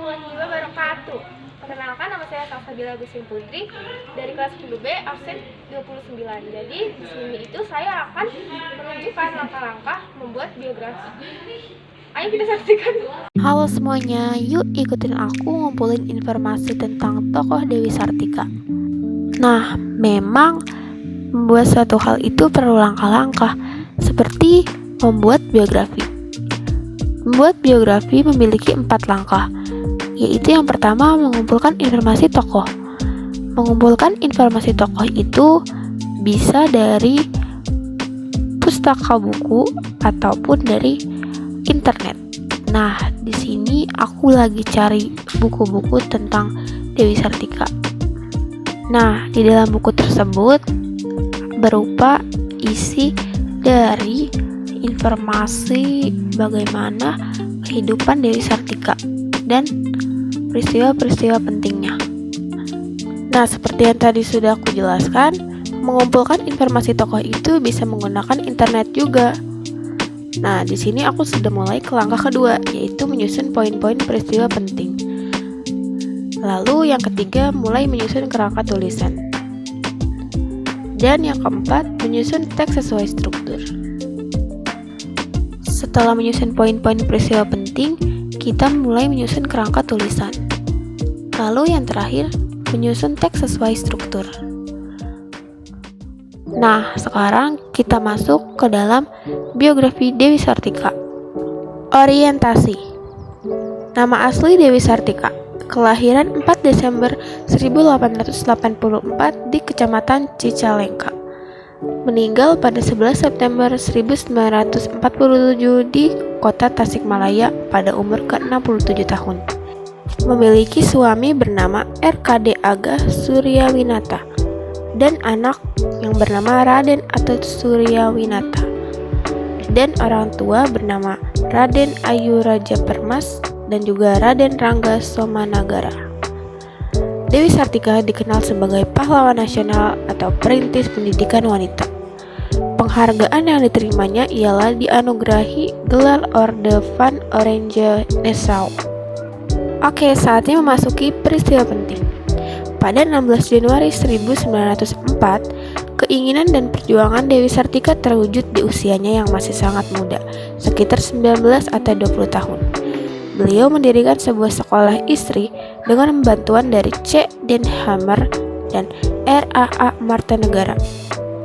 warahmatullahi wabarakatuh. Perkenalkan, nama saya Salsabila Gusin Putri dari kelas 10B absen 29. Jadi di sini itu saya akan menunjukkan langkah-langkah membuat biografi. Ayo kita saksikan. Halo semuanya, yuk ikutin aku ngumpulin informasi tentang tokoh Dewi Sartika. Nah, memang membuat suatu hal itu perlu langkah-langkah, seperti membuat biografi. Membuat biografi memiliki 4 langkah, yaitu yang pertama mengumpulkan informasi tokoh. Mengumpulkan informasi tokoh itu bisa dari pustaka buku ataupun dari internet. Nah, di sini aku lagi cari buku-buku tentang Dewi Sartika. Nah, di dalam buku tersebut berupa isi dari informasi bagaimana kehidupan Dewi Sartika dan peristiwa-peristiwa pentingnya. Nah, seperti yang tadi sudah aku jelaskan, mengumpulkan informasi tokoh itu bisa menggunakan internet juga. Nah, di sini aku sudah mulai ke langkah kedua, yaitu menyusun poin-poin peristiwa penting. Lalu yang ketiga, mulai menyusun kerangka tulisan. Dan yang keempat, menyusun teks sesuai struktur. Setelah menyusun poin-poin peristiwa penting, kita mulai menyusun kerangka tulisan. Lalu yang terakhir, menyusun teks sesuai struktur. Nah, sekarang kita masuk ke dalam biografi Dewi Sartika. Orientasi. Nama asli Dewi Sartika. Kelahiran 4 Desember 1884 di Kecamatan Cicalengka. Meninggal pada 11 September 1947 di Kota Tasikmalaya pada umur ke-67 tahun. Memiliki suami bernama RKD Aga Suryawinata dan anak yang bernama Raden Atut Suryawinata dan orang tua bernama Raden Ayu Raja Permas dan juga Raden Rangga Somanagara. Dewi Sartika dikenal sebagai pahlawan nasional atau perintis pendidikan wanita. Penghargaan yang diterimanya ialah dianugerahi gelar Orde van Oranje Nassau. Oke, saatnya memasuki peristiwa penting. Pada 16 Januari 1904, keinginan dan perjuangan Dewi Sartika terwujud di usianya yang masih sangat muda, sekitar 19 atau 20 tahun. Beliau mendirikan sebuah sekolah istri dengan bantuan dari C. Den Hammer dan R.A.A. Martanegara.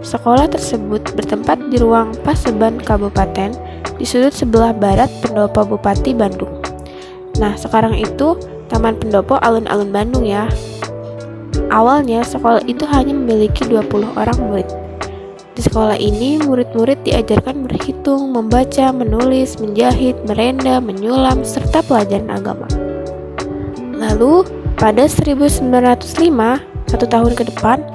Sekolah tersebut bertempat di ruang Paseban Kabupaten di sudut sebelah barat Pendopo Bupati Bandung. Nah, sekarang itu Taman Pendopo alun-alun Bandung ya. Awalnya sekolah itu hanya memiliki 20 orang murid. Di sekolah ini, murid-murid diajarkan berhitung, membaca, menulis, menjahit, merenda, menyulam, serta pelajaran agama. Lalu, pada 1905, 1 tahun ke depan,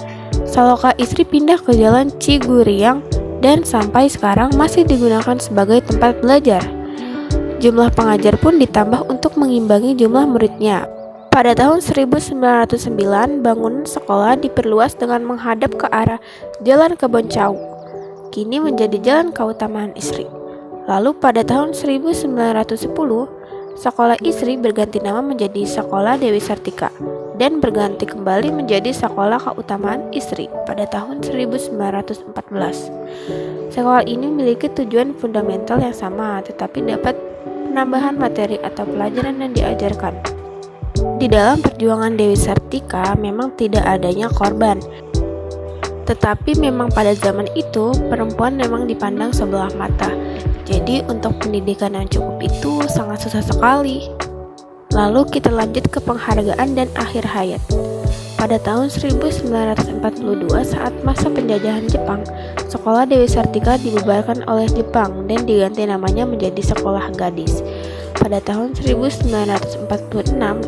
Saloka Istri pindah ke Jalan Ciguriang dan sampai sekarang masih digunakan sebagai tempat belajar. Jumlah pengajar pun ditambah untuk mengimbangi jumlah muridnya. Pada tahun 1909, bangunan sekolah diperluas dengan menghadap ke arah Jalan Kebon Cau. Kini menjadi Jalan Keutamaan Istri. Lalu pada tahun 1910, Sekolah Istri berganti nama menjadi Sekolah Dewi Sartika dan berganti kembali menjadi Sekolah Keutamaan Istri pada tahun 1914. Sekolah ini memiliki tujuan fundamental yang sama, tetapi dapat penambahan materi atau pelajaran yang diajarkan. Di dalam perjuangan Dewi Sartika memang tidak adanya korban, tetapi memang pada zaman itu perempuan memang dipandang sebelah mata. Jadi untuk pendidikan yang cukup itu sangat susah sekali. Lalu kita lanjut ke penghargaan dan akhir hayat. Pada tahun 1942 saat masa penjajahan Jepang, Sekolah Dewi Sartika dibubarkan oleh Jepang dan diganti namanya menjadi Sekolah Gadis. Pada tahun 1946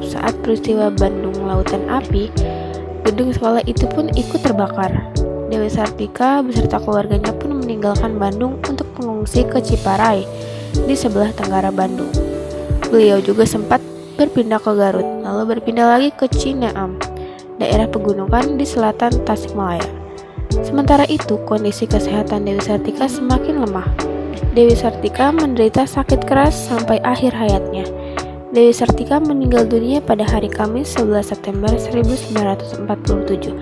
saat peristiwa Bandung Lautan Api, gedung sekolah itu pun ikut terbakar. Dewi Sartika beserta keluarganya pun meninggalkan Bandung untuk mengungsi ke Ciparai di sebelah tenggara Bandung. Beliau juga sempat berpindah ke Garut, lalu berpindah lagi ke Cineam, daerah pegunungan di selatan Tasikmalaya. Sementara itu, kondisi kesehatan Dewi Sartika semakin lemah. Dewi Sartika menderita sakit keras sampai akhir hayatnya. Dewi Sartika meninggal dunia pada hari Kamis 11 September 1947.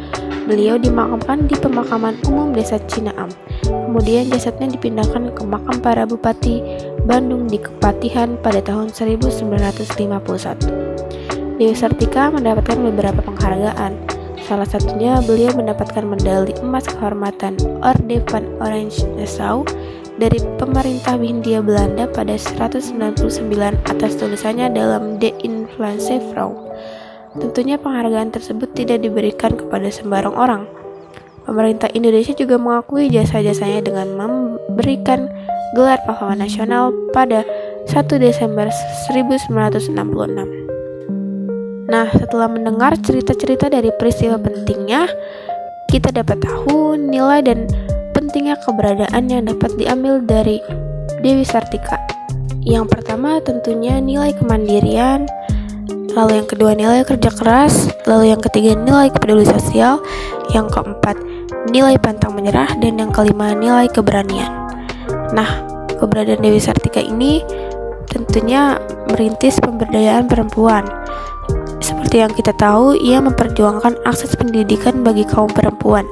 Beliau dimakamkan di pemakaman umum Desa Cinaam. Kemudian jasadnya dipindahkan ke makam para Bupati Bandung di Kepatihan pada tahun 1951. Dewi Sartika mendapatkan beberapa penghargaan. Salah satunya beliau mendapatkan medali emas kehormatan Orde van Oranje-Nassau dari pemerintah Hindia Belanda pada 199 atas tulisannya dalam De Influence Vrouw. Tentunya penghargaan tersebut tidak diberikan kepada sembarang orang. Pemerintah Indonesia juga mengakui jasa-jasanya dengan memberikan gelar pahlawan nasional pada 1 Desember 1966. Nah, setelah mendengar cerita-cerita dari peristiwa pentingnya, kita dapat tahu nilai dan pentingnya keberadaan yang dapat diambil dari Dewi Sartika. Yang pertama tentunya nilai kemandirian, lalu yang kedua nilai kerja keras, lalu yang ketiga nilai kepedulian sosial, yang keempat nilai pantang menyerah, dan yang kelima nilai keberanian. Nah, keberadaan Dewi Sartika ini tentunya merintis pemberdayaan perempuan. Seperti yang kita tahu, ia memperjuangkan akses pendidikan bagi kaum perempuan.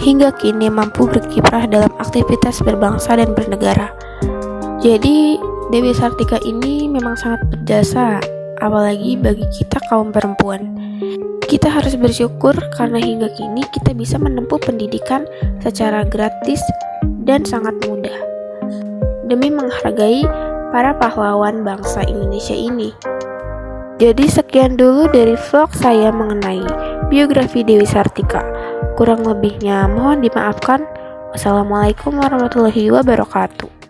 Hingga kini mampu berkiprah dalam aktivitas berbangsa dan bernegara. Jadi, Dewi Sartika ini memang sangat berjasa, apalagi bagi kita kaum perempuan. Kita harus bersyukur karena hingga kini kita bisa menempuh pendidikan secara gratis dan sangat mudah, demi menghargai para pahlawan bangsa Indonesia ini. Jadi sekian dulu dari vlog saya mengenai biografi Dewi Sartika. Kurang lebihnya mohon dimaafkan. Wassalamualaikum warahmatullahi wabarakatuh.